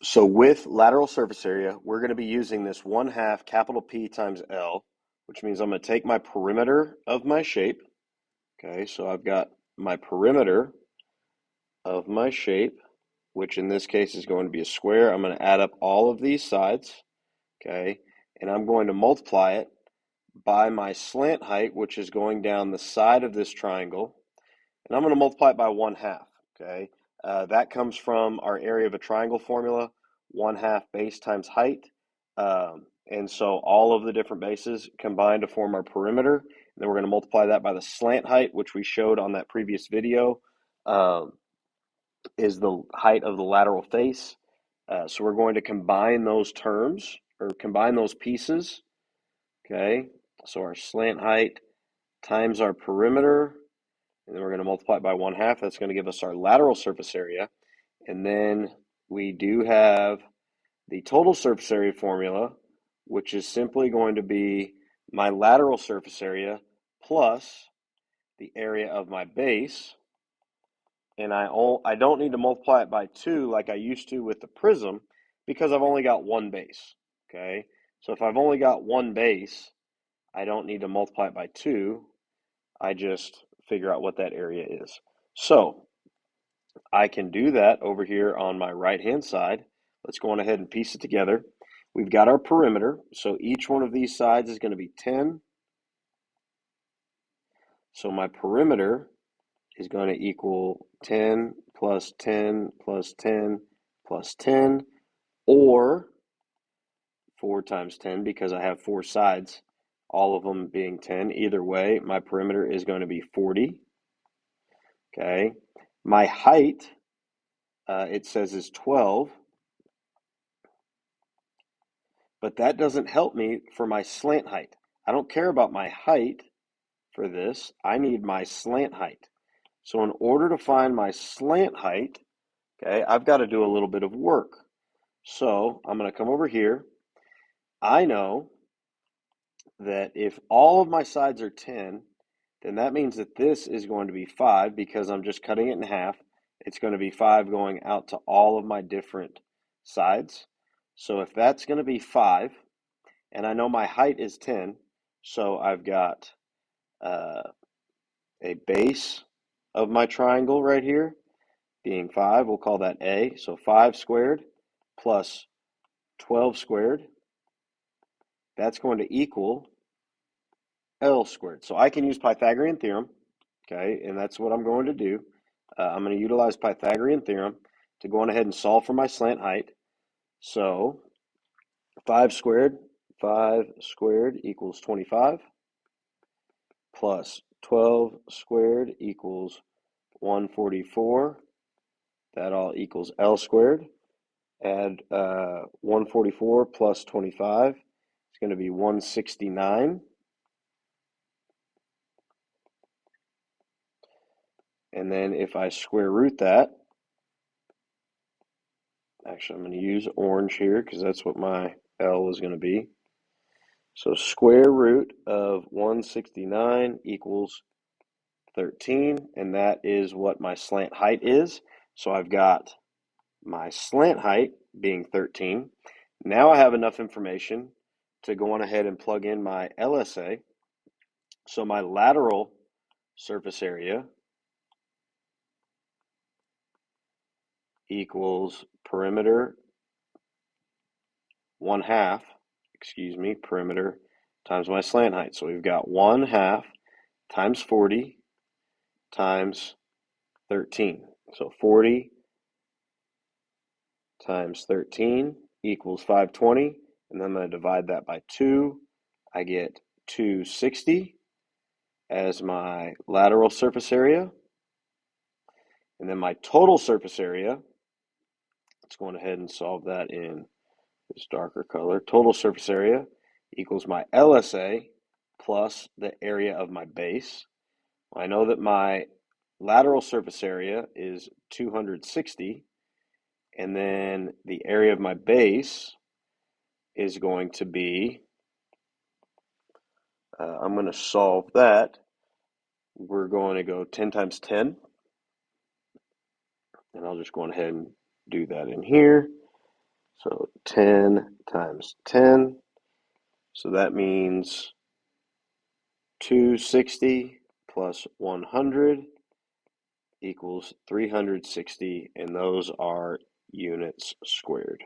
So with lateral surface area, we're going to be using this 1/2 capital P times L, which means I'm going to take my perimeter of my shape. Okay, so I've got my perimeter of my shape, which in this case is going to be a square. I'm going to add up all of these sides, okay, and I'm going to multiply it by my slant height, which is going down the side of this triangle, and I'm going to multiply it by 1/2, okay? That comes from our area of a triangle formula, 1/2 base times height. And so all of the different bases combine to form our perimeter. And then we're going to multiply that by the slant height, which we showed on that previous video, is the height of the lateral face. So we're going to combine those terms, or combine those pieces, okay? So our slant height times our perimeter, and then we're going to multiply it by 1/2. That's going to give us our lateral surface area. And then we do have the total surface area formula, which is simply going to be my lateral surface area plus the area of my base. And I don't need to multiply it by 2 like I used to with the prism because I've only got one base, okay? So if I've only got one base, I don't need to multiply it by 2. I just figure out what that area is. So I can do that over here on my right-hand side. Let's go on ahead and piece it together. We've got our perimeter, so each one of these sides is going to be 10. So my perimeter is going to equal 10 plus 10 plus 10 plus 10, or 4 times 10 because I have 4 sides, all of them being 10. Either way, my perimeter is going to be 40. Okay. My height, it says, is 12. But that doesn't help me for my slant height. I don't care about my height for this. I need my slant height. So in order to find my slant height, okay, I've got to do a little bit of work. So I'm going to come over here. I know that if all of my sides are 10, then that means that this is going to be 5 because I'm just cutting it in half. It's going to be 5 going out to all of my different sides. So if that's going to be 5, and I know my height is 10, so I've got a base of my triangle right here being 5. We'll call that A. So 5 squared plus 12 squared, that's going to equal L squared. So I can use Pythagorean theorem, okay, and that's what I'm going to do. I'm going to utilize Pythagorean theorem to go on ahead and solve for my slant height. So 5 squared equals 25, plus 12 squared equals 144. That all equals L squared. Add 144 plus 25. It's going to be 169. And then if I square root that, actually I'm going to use orange here because that's what my L is going to be. So square root of 169 equals 13, and that is what my slant height is. So I've got my slant height being 13. Now I have enough information to go on ahead and plug in my LSA. So my lateral surface area equals perimeter 1/2, perimeter times my slant height. So we've got 1/2 times 40 times 13. So 40 times 13 equals 520. And then I'm going to divide that by 2. I get 260 as my lateral surface area. And then my total surface area, let's go ahead and solve that in this darker color. Total surface area equals my LSA plus the area of my base. I know that my lateral surface area is 260, and then the area of my base is going to be, I'm going to solve that. We're going to go 10 times 10, and I'll just go ahead and do that in here. So 10 times 10. So that means 260 plus 100 equals 360, and those are units squared.